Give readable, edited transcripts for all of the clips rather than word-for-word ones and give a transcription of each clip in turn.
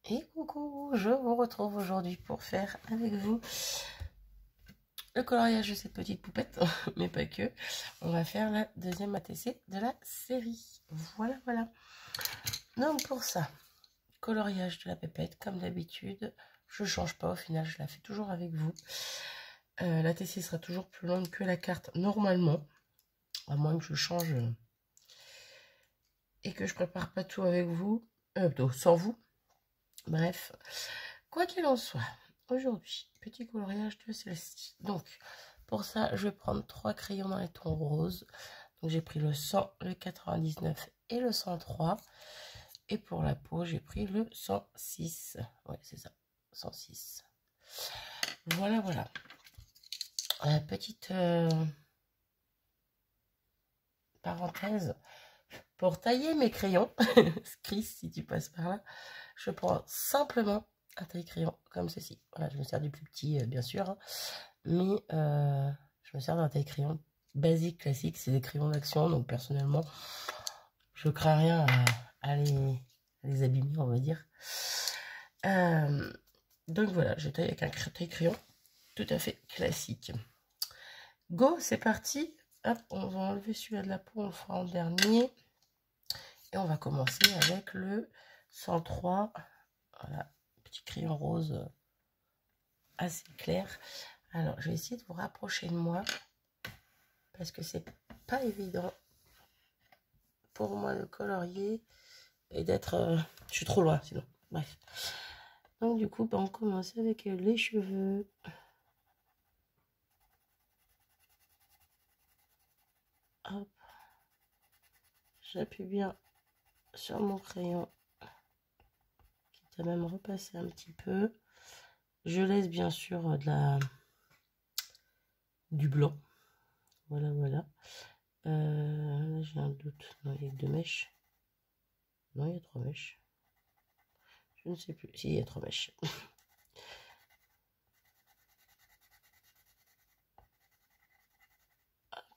Et coucou, je vous retrouve aujourd'hui pour faire avec vous le coloriage de cette petite poupette, mais pas que. On va faire la deuxième ATC de la série. Voilà, voilà. Donc pour ça, coloriage de la pépette, comme d'habitude. Je ne change pas, au final, je la fais toujours avec vous. L'ATC sera toujours plus longue que la carte, normalement. À moins que je change et que je prépare pas tout avec vous. Sans vous. Bref, quoi qu'il en soit, aujourd'hui, petit coloriage de celle-ci. Donc, pour ça, je vais prendre 3 crayons dans les tons roses. Donc, j'ai pris le 100, le 99 et le 103. Et pour la peau, j'ai pris le 106. Ouais, c'est ça, 106. Voilà, voilà. Petite parenthèse. Pour tailler mes crayons, Chris, si tu passes par là, je prends simplement un taille-crayon comme ceci. Voilà, je me sers du plus petit, bien sûr, hein, mais je me sers d'un taille-crayon basique, classique. C'est des crayons d'action, donc personnellement, je crains rien à les abîmer, on va dire. Donc voilà, je taille avec un taille-crayon tout à fait classique. Go, c'est parti. Hop, on va enlever celui-là de la peau, on le fera en dernier. Et on va commencer avec le 103. Voilà, petit crayon rose assez clair. Alors, je vais essayer de vous rapprocher de moi parce que c'est pas évident pour moi de colorier et d'être... je suis trop loin sinon. Bref. Donc, du coup, on commence avec les cheveux. Hop. J'appuie bien sur mon crayon, quitte à même repasser un petit peu. Je laisse bien sûr du blanc. Voilà, voilà. Là, j'ai un doute. Non, il y a que 2 mèches. Non, il y a 3 mèches. Je ne sais plus. Si, il y a 3 mèches.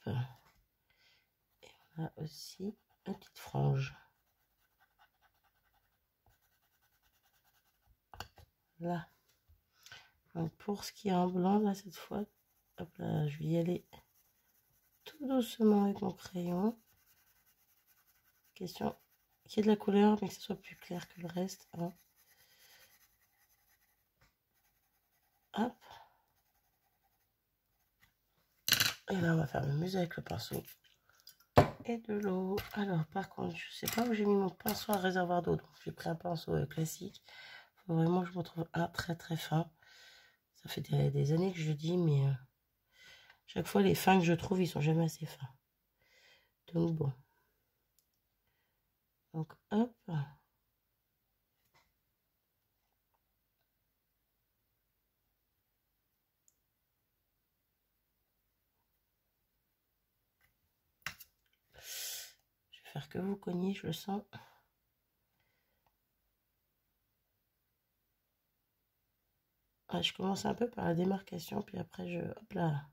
Hop. Et on a aussi une petite frange. Là. Donc, pour ce qui est en blanc, là, cette fois, hop là, je vais y aller tout doucement avec mon crayon. Question qu'il y ait de la couleur, mais que ce soit plus clair que le reste. Hein. Hop. Et là, on va faire le musée avec le pinceau et de l'eau. Alors, par contre, je sais pas où j'ai mis mon pinceau à réservoir d'eau. Donc, j'ai pris un pinceau classique. Il faut vraiment que je me trouve un très très fin. Ça fait des années que je dis, mais chaque fois, les fins que je trouve, ils sont jamais assez fins. Donc, bon. Donc, hop. Je vais faire que vous cogner, je le sens. Ah, je commence un peu par la démarcation, puis après, hop là.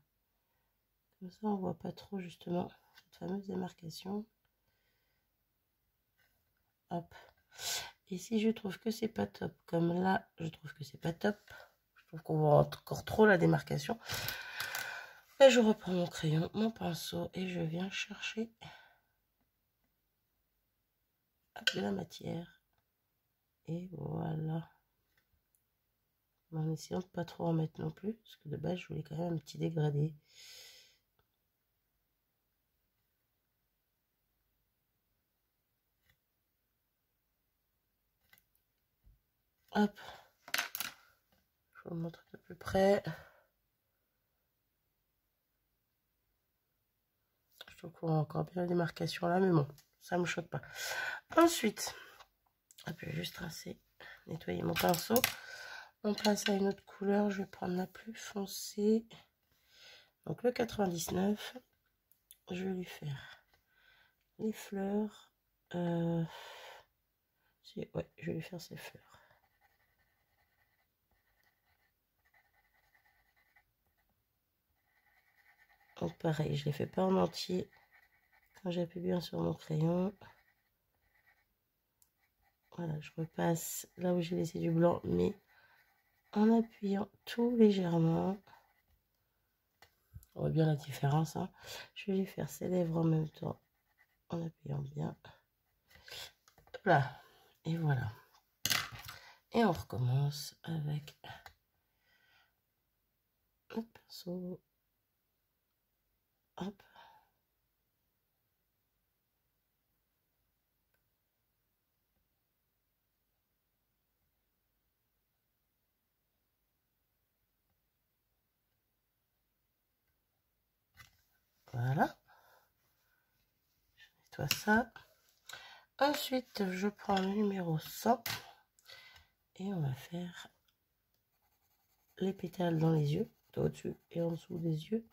Comme ça, on voit pas trop, justement, cette fameuse démarcation. Hop. Et si je trouve que c'est pas top, comme là, je trouve que c'est pas top, je trouve qu'on voit encore trop la démarcation, là, je reprends mon crayon, mon pinceau, et je viens chercher de la matière. Et voilà. En essayant de pas trop en mettre non plus, parce que de base, je voulais quand même un petit dégradé. Hop. Je vous montre de plus près. Je trouve qu'on voit encore bien la démarcation là, mais bon, ça me choque pas. Ensuite, hop, je vais juste tracer, nettoyer mon pinceau. On passe à une autre couleur, je vais prendre la plus foncée. Donc le 99, je vais lui faire les fleurs. Ouais, je vais lui faire ses fleurs. Donc pareil, je ne les fais pas en entier. Quand j'appuie bien sur mon crayon, Voilà, je repasse là où j'ai laissé du blanc, mais en appuyant tout légèrement. On voit bien la différence, hein. Je vais lui faire ses lèvres en même temps, en appuyant bien. Là, et voilà. Et on recommence avec le pinceau. Hop. Voilà. Je nettoie ça. Ensuite, je prends le numéro 100 et on va faire les pétales dans les yeux, au-dessus et en dessous des yeux.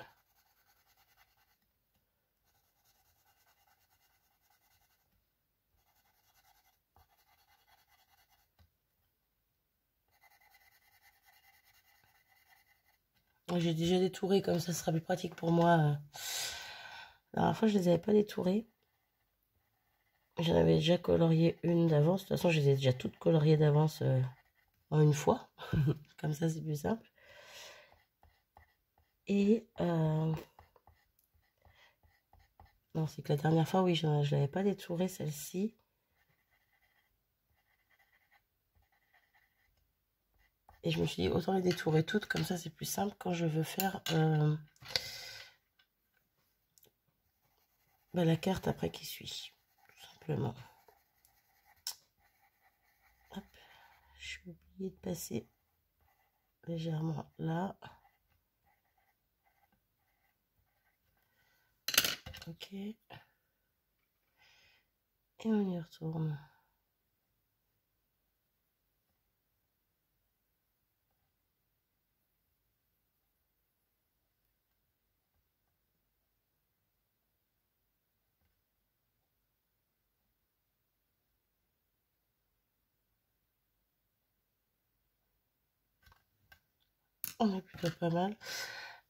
J'ai déjà détouré, comme ça sera plus pratique pour moi. La dernière fois, je les avais pas détourés. J'en avais déjà colorié une d'avance. De toute façon, je les ai déjà toutes coloriées d'avance en une fois. Comme ça, c'est plus simple. Et non, c'est que la dernière fois, oui, je ne l'avais pas détourée, celle-ci. Et je me suis dit, autant les détourer toutes, comme ça, c'est plus simple quand je veux faire la carte après qui suit, tout simplement. Hop, j'ai oublié de passer légèrement là. Ok. Et on y retourne. On est plutôt pas mal.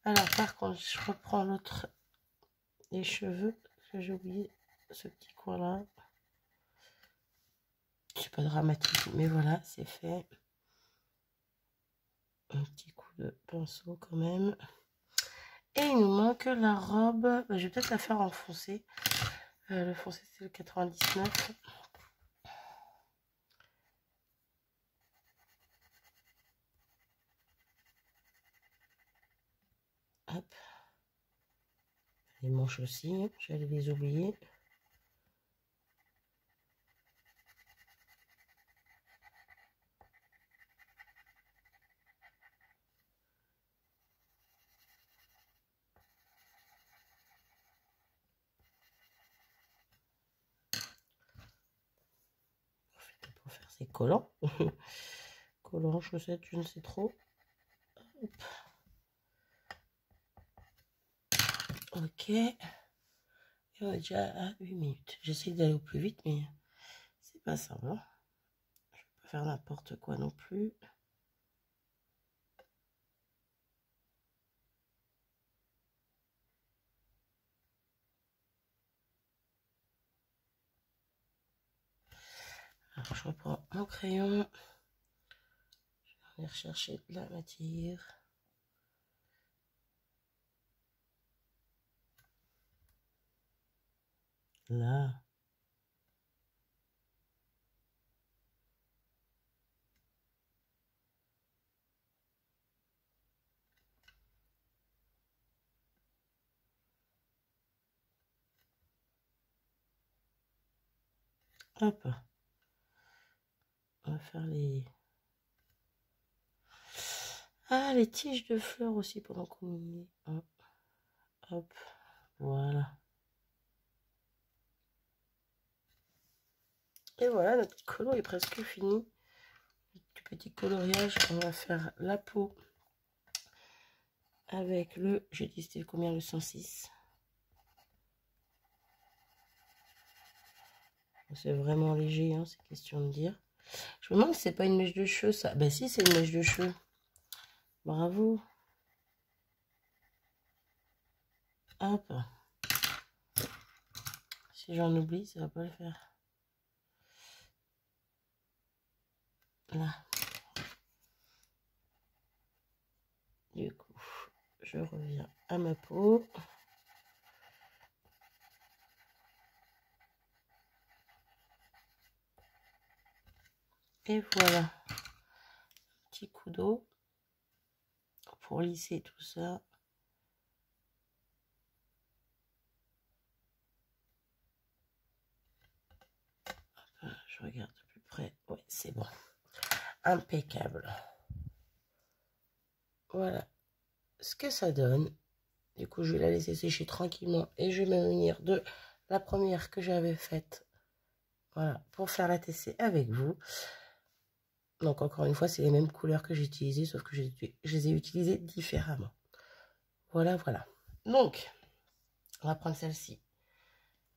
Alors par contre, je reprends l'autre, les cheveux, parce que j'ai oublié ce petit coin là. C'est pas dramatique, mais voilà, c'est fait. Un petit coup de pinceau quand même. Et il nous manque la robe. Je vais peut-être la faire en foncé. Le foncé, c'est le 99. Hop. Les manches aussi, j'allais les oublier. Pour faire ces collants. Collants, chaussettes, je ne sais trop. Hop. Ok. Et on est déjà à 8 minutes. J'essaie d'aller au plus vite, mais c'est pas ça. Hein. Je vais pas faire n'importe quoi non plus. Alors, je reprends mon crayon. Je vais aller rechercher de la matière. Là. Hop. On va faire les... Ah, les tiges de fleurs aussi pendant qu'on y est. Hop. Hop. Voilà. Et voilà, notre petit colo est presque fini. Du petit coloriage, on va faire la peau avec le, j'ai dit c'était combien, le 106. C'est vraiment léger, hein, c'est question de dire. Je me demande si c'est pas une mèche de cheveux, ça. Ben si, c'est une mèche de cheveux. Bravo. Hop. Si j'en oublie, ça va pas le faire. là. Du coup, je reviens à ma peau. Et voilà. Petit coup d'eau pour lisser tout ça. Je regarde de plus près. Oui, c'est bon. Impeccable. Voilà ce que ça donne. Du coup, je vais la laisser sécher tranquillement et je vais me munir de la première que j'avais faite. Voilà, pour faire la TC avec vous. Donc, encore une fois, c'est les mêmes couleurs que j'ai utilisées, sauf que je les ai utilisées différemment. Voilà, voilà. Donc, on va prendre celle-ci.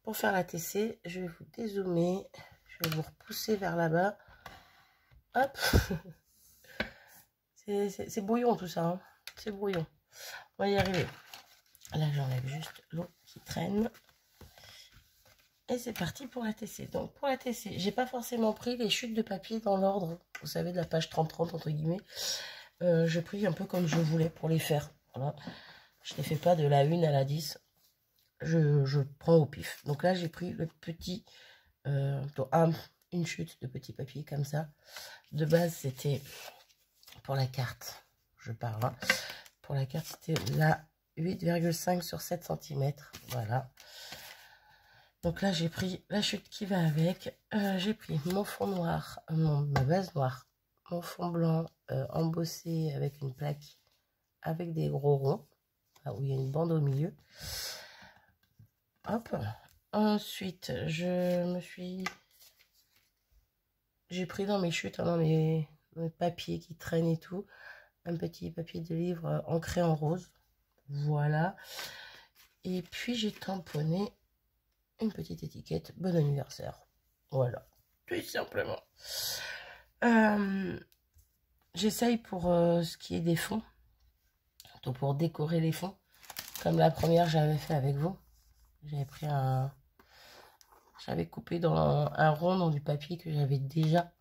Pour faire la TC, je vais vous dézoomer. Je vais vous repousser vers là-bas. Hop. C'est brouillon tout ça. Hein. C'est brouillon. On va y arriver. Là, j'enlève juste l'eau qui traîne. Et c'est parti pour la TC. Donc, pour la TC, j'ai pas forcément pris les chutes de papier dans l'ordre. Vous savez, de la page 30-30, entre guillemets. J'ai pris un peu comme je voulais pour les faire. Voilà. Je ne les fais pas de la 1 à la 10. Je prends au pif. Donc là, j'ai pris le petit... une chute de petit papier comme ça. De base, c'était pour la carte. Je parle. Hein. Pour la carte, c'était la 8,5 sur 7 cm. Voilà. Donc là, j'ai pris la chute qui va avec. J'ai pris mon fond noir, ma base noire, mon fond blanc embossé avec une plaque avec des gros ronds, là où il y a une bande au milieu. Hop. Ensuite, j'ai pris dans mes chutes, hein, dans mes papiers qui traînent et tout, un petit papier de livre ancré en rose. Voilà. Et puis, j'ai tamponné une petite étiquette bon anniversaire. Voilà, tout simplement. J'essaye pour ce qui est des fonds, donc pour décorer les fonds, comme la première j'avais fait avec vous. J'avais pris j'avais coupé dans un rond dans du papier que j'avais déjà.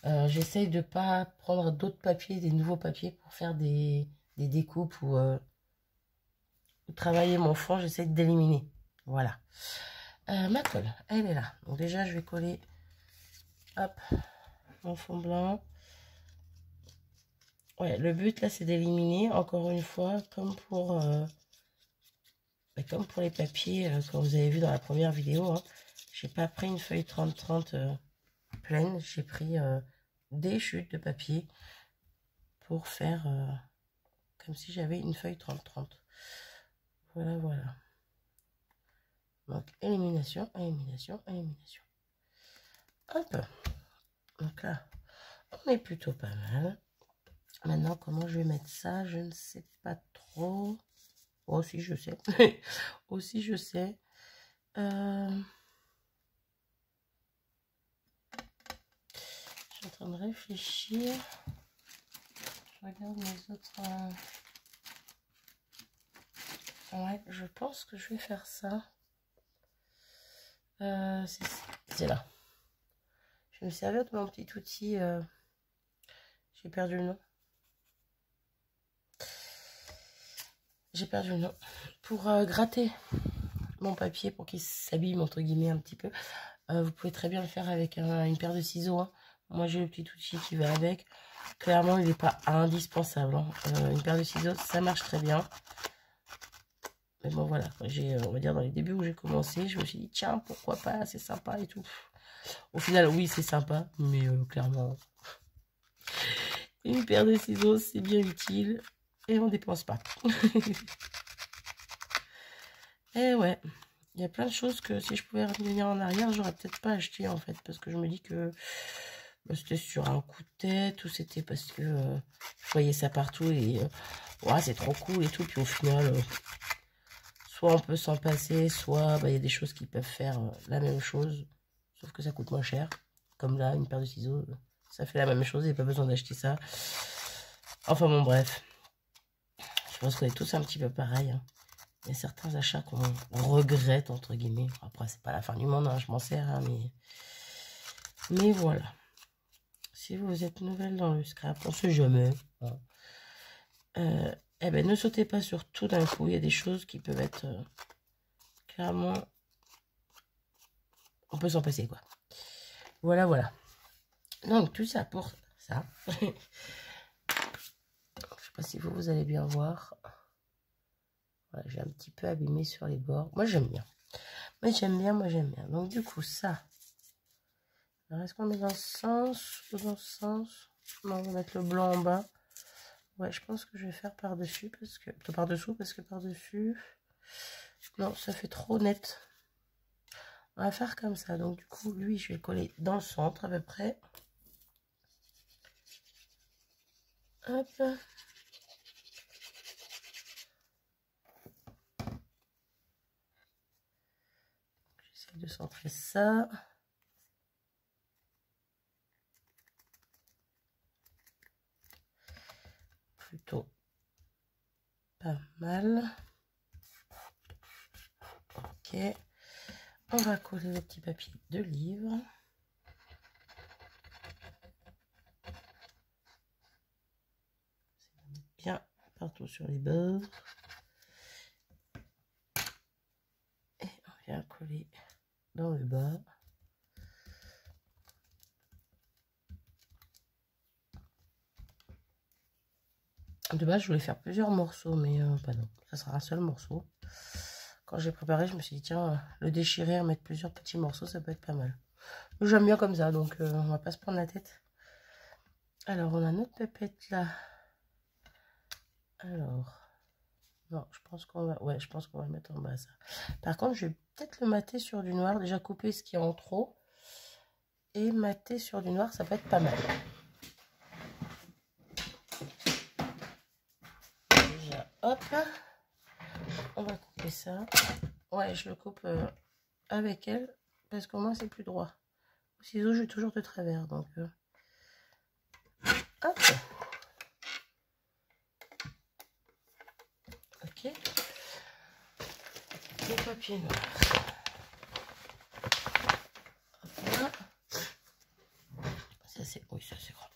J'essaye de pas prendre d'autres papiers, des nouveaux papiers pour faire des découpes ou travailler mon fond. J'essaie d'éliminer. Voilà. Ma colle, elle est là. Donc déjà, je vais coller, hop, mon fond blanc. Ouais, le but là, c'est d'éliminer, encore une fois, comme pour les papiers, comme vous avez vu dans la première vidéo. Hein. J'ai pas pris une feuille 30-30 pleine, j'ai pris des chutes de papier pour faire comme si j'avais une feuille 30-30. Voilà, voilà. Donc, élimination, élimination, élimination. Hop. Donc là, on est plutôt pas mal. Maintenant, comment je vais mettre ça, je ne sais pas trop. Oh, si, je sais. Aussi, je sais. Je suis en train de réfléchir. Je regarde mes autres... Ouais, je pense que je vais faire ça. C'est là. Je vais me servir de mon petit outil. J'ai perdu le nom. J'ai perdu le nom. Pour gratter mon papier, pour qu'il s'abîme, entre guillemets, un petit peu. Vous pouvez très bien le faire avec une paire de ciseaux. Hein. Moi, j'ai le petit outil qui va avec. Clairement, il n'est pas indispensable. Hein. Une paire de ciseaux, ça marche très bien. Mais bon, voilà. On va dire, dans les débuts où j'ai commencé, je me suis dit, tiens, pourquoi pas, c'est sympa et tout. Au final, oui, c'est sympa, mais clairement, une paire de ciseaux, c'est bien utile. Et on ne dépense pas. Et ouais, il y a plein de choses que si je pouvais revenir en arrière, j'aurais peut-être pas acheté en fait. Parce que je me dis que bah, c'était sur un coup de tête ou c'était parce que je voyais ça partout et ouais, c'est trop cool et tout. Puis au final, soit on peut s'en passer, soit bah, y a des choses qui peuvent faire la même chose. Sauf que ça coûte moins cher. Comme là, une paire de ciseaux, ça fait la même chose. Il n'y a pas besoin d'acheter ça. Enfin bon, bref. Je pense qu'on est tous un petit peu pareil. Hein. Il y a certains achats qu'on regrette, entre guillemets. Après, c'est pas la fin du monde, hein, je m'en sers, hein, mais voilà. si vous êtes nouvelle dans le scrap, on sait jamais. Hein. Eh ben, ne sautez pas sur tout d'un coup. Il y a des choses qui peuvent être clairement... On peut s'en passer, quoi. Voilà, voilà. Donc, tout ça pour ça. Je sais pas si vous allez bien voir. Voilà, j'ai un petit peu abîmé sur les bords. Moi, j'aime bien. Moi, j'aime bien, moi, j'aime bien. Donc, du coup, ça. Alors, est-ce qu'on met dans ce sens ou dans ce sens? Non, on va mettre le blanc en bas. Ouais, je pense que je vais faire par-dessus, parce que... Plutôt par-dessous, parce que par-dessus... Non, ça fait trop net. On va faire comme ça. Donc, du coup, lui, je vais coller dans le centre, à peu près. Hop. J'essaie de centrer ça. Plutôt pas mal. Ok. On va coller le petit papier de livre. Bien partout sur les bords. Et on vient coller dans le bas. De base, je voulais faire plusieurs morceaux, mais bah non, ça sera un seul morceau. Quand j'ai préparé, je me suis dit, tiens, le déchirer, mettre plusieurs petits morceaux, ça peut être pas mal. J'aime bien comme ça, donc on va pas se prendre la tête. Alors, on a notre pépette là. Alors, non, je pense qu'on va, ouais, je pense qu'on va le mettre en bas, ça. Par contre, je vais peut-être le mater sur du noir, déjà couper ce qui est en trop. Et mater sur du noir, ça peut être pas mal. Déjà, hop. On va couper ça. Ouais, je le coupe avec elle, parce qu'au moins c'est plus droit. Au ciseau, je vais toujours de travers, donc... hop. Ok. Le papier noir. Hop là. Ça c'est... Oui, ça c'est grand.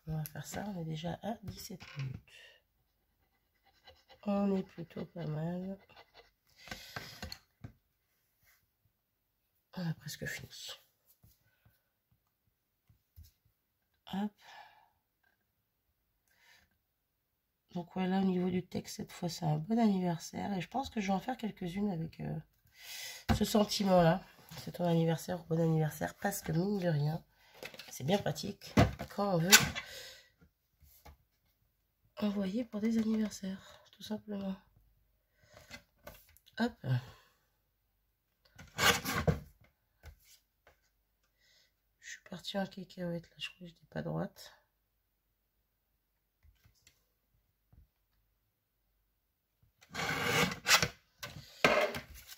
On va faire ça, on est déjà à 17 minutes. On est plutôt pas mal. On a presque fini. Hop. Donc voilà, au niveau du texte, cette fois, c'est un bon anniversaire. Et je pense que je vais en faire quelques-unes avec ce sentiment-là. C'est ton anniversaire, bon anniversaire. Parce que mine de rien, c'est bien pratique quand on veut envoyer pour des anniversaires. Tout simplement. Hop. Je suis partie en cacahuète. Là, je crois que je n'étais pas droite.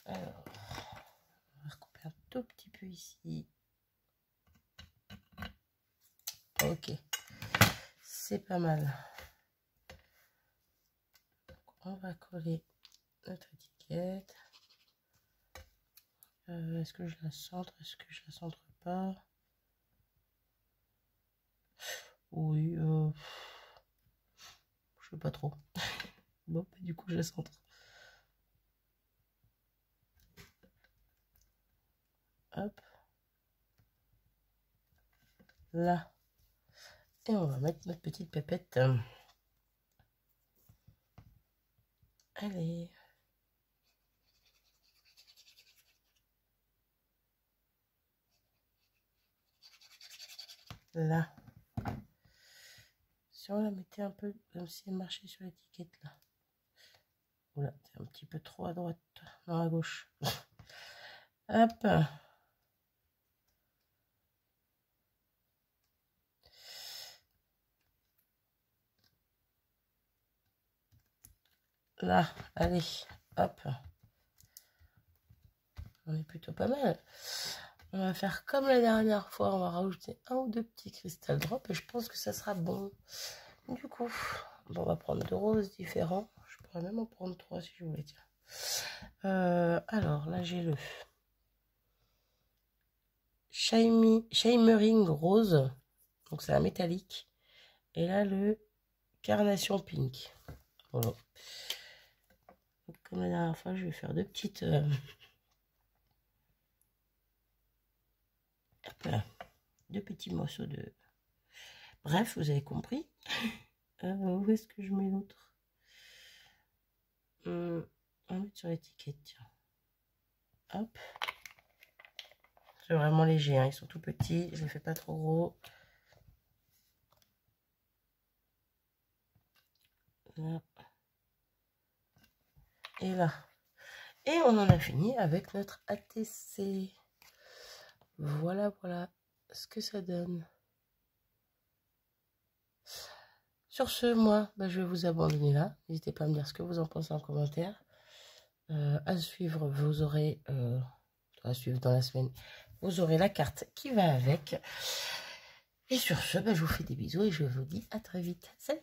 Alors, on va recouper un tout petit peu ici. Ok, c'est pas mal. Donc, on va coller notre étiquette. Est-ce que je la centre? Est-ce que je la centre pas? Oui, je sais pas trop. Bon, bah, du coup, je la centre. Hop. Là. Et on va mettre notre petite pépette. Allez. Là. Si on la mettait un peu comme si elle marchait sur l'étiquette là. Oula, c'est un petit peu trop à droite. Non, à gauche. Hop. Là, allez, hop. On est plutôt pas mal. On va faire comme la dernière fois, on va rajouter un ou deux petits cristal drop et je pense que ça sera bon. Du coup, bon, on va prendre deux roses différents. Je pourrais même en prendre trois si je voulais, tiens. Alors là, j'ai Shimmering Rose. Donc c'est un métallique. Et là, le Carnation Pink. Voilà. Donc, comme la dernière fois, je vais faire deux petites... deux petits morceaux de... Bref, vous avez compris. Où est-ce que je mets l'autre? On va mettre sur l'étiquette, tiens. Hop. C'est vraiment léger, hein. Ils sont tout petits. Je ne les fais pas trop gros. Là. Et là. Et on en a fini avec notre ATC. Voilà, voilà ce que ça donne. Sur ce, moi, je vais vous abandonner là. N'hésitez pas à me dire ce que vous en pensez en commentaire. À suivre, vous aurez... à suivre dans la semaine, vous aurez la carte qui va avec. Et sur ce, je vous fais des bisous et je vous dis à très vite. Salut!